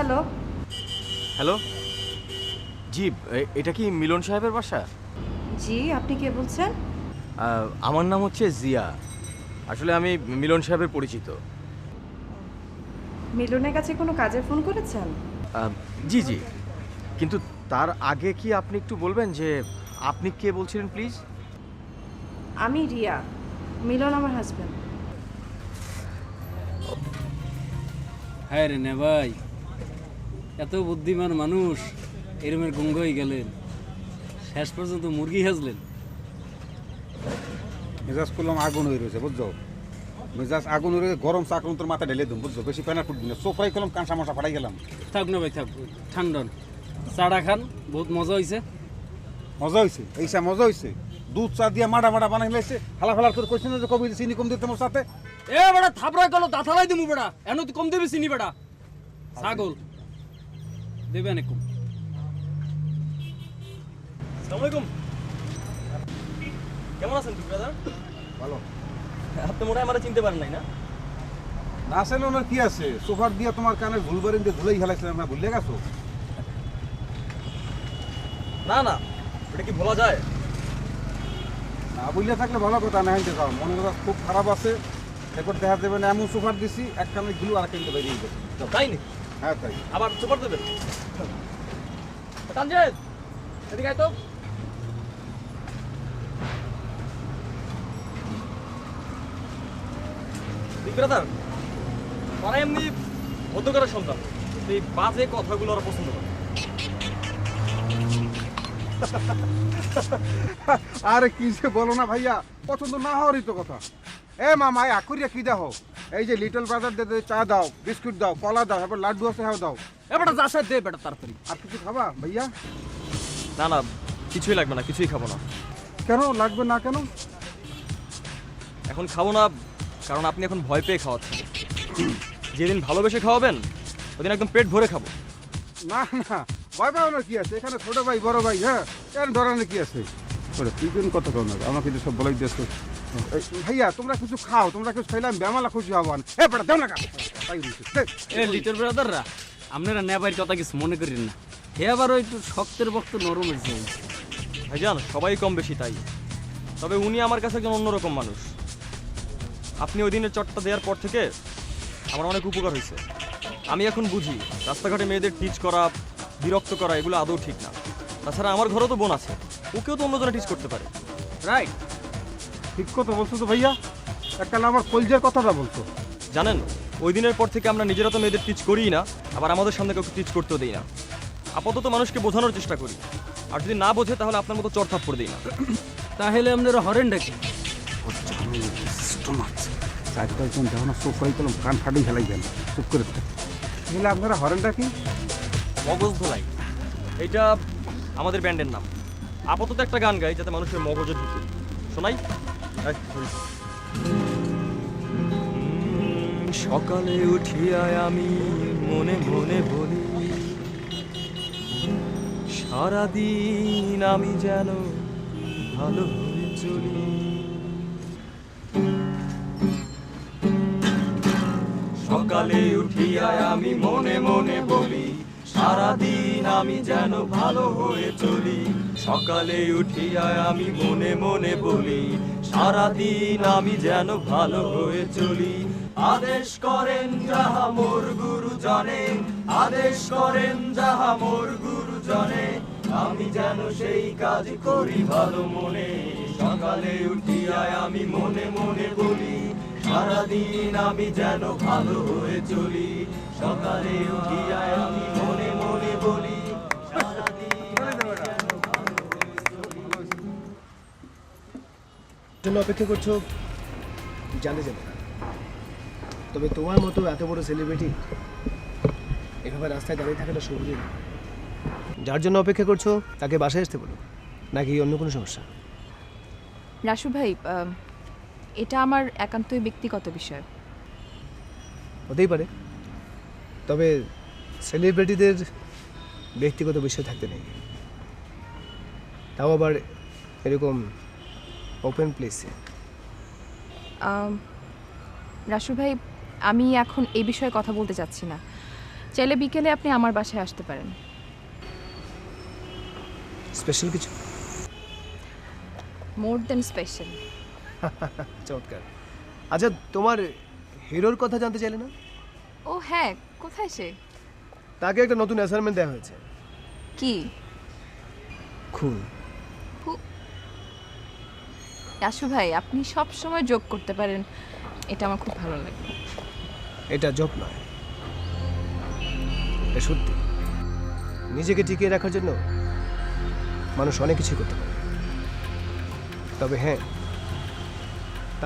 Hello. Hello, জি এটা কি মিলন সাহেবের বাসা? জি, আপনি কে বলছেন? আমার নাম হচ্ছে জিয়া। আসলে আমি মিলন সাহেবের পরিচিত। মিলনের কাছে কোনো কাজে ফোন করেছেন? জি জি, কিন্তু তার আগে কি আপনি একটু বলবেন যে আপনি কে বলছিলেন প্লিজ? আমি রিয়া, মিলন আমার হাজব্যান্ড। হ্যাঁ রে নে ভাই, এত বুদ্ধিমান মানুষ এরমের গঙ্গ হয়ে গেলেন, শেষ পর্যন্ত মুরগি হাজলেন। মেজাজ করলাম আগুন হয়ে রয়েছে বুঝছো, মেজাজ আগুন হয়ে রয়েছে, গরম চা করলাম তোর মাথা ঢেলে দিম বুঝছো, বেশি প্যানা ফুটবি না, সোফরাই করলাম কাঁসা মশা ফাটাই গেলাম। থাক না ভাই থাক, ঠান্ডন চাটা খান, বহুত মজা হয়েছে। মজা হয়েছে, এইসা মজা হয়েছে, দুধ চা দিয়ে মাডা মাডা বানাই লাইছে, হালা ফালা তোর কইছে না যে কবি চিনি কম দিতে তোমার সাথে। এ বেটা থাপড়া গেল দাঁথালাই দিমু বেটা, এন তুই কম দেবে চিনি বেটা, ছাগল দেবে অনেক কম। আসসালামু আলাইকুম। কেমন আছেন ব্রাদার? ভালো আপনি মনে হয় আমারে চিনতে পারেন নাই না? না আসলে ওনার কি আছে, সোফার দিয়ে তোমার কানে ভুলবারিন দিয়ে ধুলেই হেলাইছিলাম না, ভুলে গেছো? না না, এটা কি ভোলা যায়? না বুঝলে থাকলে ভালো কথা, না হিনতে যাও, মনে মেজাজ খুব খারাপ আছে, এরপর দেখা যাবে না, এমন সোফার দিছি এক কানে ধুলো আর একটা বেরিয়ে গেছে। তাই নাকি? হ্যাঁ তাই। আবার সুপার দেবেন? তানজিদ, এদিকে আয় তো। ব্রাদার, ওরা এমনি ভদ্রকারের সন্তান, এই বাজে কথাগুলো ওরা পছন্দ করে। আরে কি যে বলো না ভাইয়া, পছন্দ না হওয়ারই তো কথা। এ মামা আকুরিয়া কি দেখো, এই যে লিটল ব্রাদার দে চা দাও, বিস্কুট দাও, কলা দাও, এবার লাড্ডু আছে হ্যাঁ দাও। এ বেটা যাসা দে বেটা তাড়াতাড়ি। আর কিছু খাবা ভাইয়া? না না, কিছুই লাগবে না, কিছুই খাবো না। কেন লাগবে না কেন? এখন খাবো না কারণ আপনি এখন ভয় পেয়ে খাওয়াচ্ছেন। যেদিন ভালোবেসে খাওয়াবেন ওদিন একদম পেট ভরে খাবো। না না, ভয় পাওয়ানোর কি আছে, এখানে ছোট ভাই বড় ভাই, হ্যাঁ কেন ধরানোর কি আছে? ওরে তুই কোন কথা কও না, আমাকে তো সব বলাই দিয়েছো। ভাইয়া তোমরা কিছু খাও, তোমরা কিছু খাইলাম ব্যামালা খুশি হবো না। এ বেটা দাও না কা তাই দিছে। এ লিটল ব্রাদাররা, আপনারা নেবার কথা কিছু মনে করেন না, হে আবার একটু শক্তের বক্ত নরম হয়েছে। ভাইজান সবাই কম বেশি তাই, তবে উনি আমার কাছে একজন অন্যরকম মানুষ। আপনি ওই দিনের চটটা দেওয়ার পর থেকে আমার অনেক উপকার হয়েছে। আমি এখন বুঝি রাস্তাঘাটে মেয়েদের টিচ করা, বিরক্ত করা এগুলো আদৌ ঠিক না। তাছাড়া আমার ঘরেও তো বোন আছে, ওকেও তো অন্যজনে টিচ করতে পারে। রাইট, ঠিক কথা বলছো তো ভাইয়া, একটা আমার কলজের কথাটা বলছো। জানেন, ওই দিনের পর থেকে আমরা নিজেরা তো মেয়েদের টিচ করিই না, আবার আমাদের সামনে কাউকে টিচ করতেও দিই না। আপাতত মানুষকে বোঝানোর চেষ্টা করি, আর যদি না বোঝে তাহলে আপনার মতো চড় থাপ্পড় দিই না। তাহলে আপনারা হরেন ডাকি। চারজন দেখো না সোফাই করলাম কান ফাটেই খেলাই গেল, চুপ করে তাহলে আপনারা হরেনটা কি? মগজ ধোলাই, এইটা আমাদের ব্যান্ডের নাম। আপাতত একটা গান গাই যাতে মানুষের মগজে ঢুকে। শোনাই? সকালে উঠিয়া আমি মনে মনে বলি, সারাদিন আমি যেন ভালো হয়ে চলি। সকালে উঠিয়া আমি মনে মনে বলি, সারাদিন আমি যেন ভালো হয়ে চলি। সকালে উঠিয়া আমি মনে মনে বলি, সারাদিন আমি যেন ভালো হয়ে চলি। আদেশ করেন যাহা মোর গুরুজনে, আদেশ করেন যাহা মোর গুরুজনে, আমি যেন সেই কাজ করি ভালো মনে। সকালে উঠিয়া আমি মনে মনে বলি, সারাদিন আমি যেন ভালো হয়ে চলি। সকালে উঠিয়া আমি মনে মনে বলি, সারাদিন আমি যেন ভালো হয়ে চলি। জন্য অপেক্ষা করছো জানতে যাবে না, তবে তোমার মতো এত বড় সেলিব্রিটি এভাবে রাস্তায় দাঁড়িয়ে থাকাটা সহজে না। যার জন্য অপেক্ষা করছো তাকে বাসায় আসতে বলো, নাকি অন্য কোনো সমস্যা? রাসু ভাই, এটা আমার একান্তই ব্যক্তিগত বিষয়। হতেই পারে, তবে সেলিব্রিটিদের ব্যক্তিগত বিষয় থাকতে নেই, তাও আবার এরকম ওপেন প্লেসে। রাসু ভাই, আমি এখন এই বিষয়ে কথা বলতে চাচ্ছি না। চাইলে বিকেলে আপনি আমার বাসায় আসতে পারেন। স্পেশাল কিছু? মোর দেন স্পেশাল। চমৎকার। আচ্ছা, তোমার হিরোর কথা জানতে চাইলে না? ও হ্যাঁ, কোথায় সে? তাকে একটা নতুন অ্যাসাইনমেন্ট দেওয়া হয়েছে। কি? খুন। রাসু ভাই, আপনি সব সময় যোগ করতে পারেন, এটা আমার খুব ভালো লাগে। এটা জোক নয়, এটা সত্যি। নিজেকে টিকিয়ে রাখার জন্য মানুষ অনেক কিছু করতে পারে, তবে হ্যাঁ,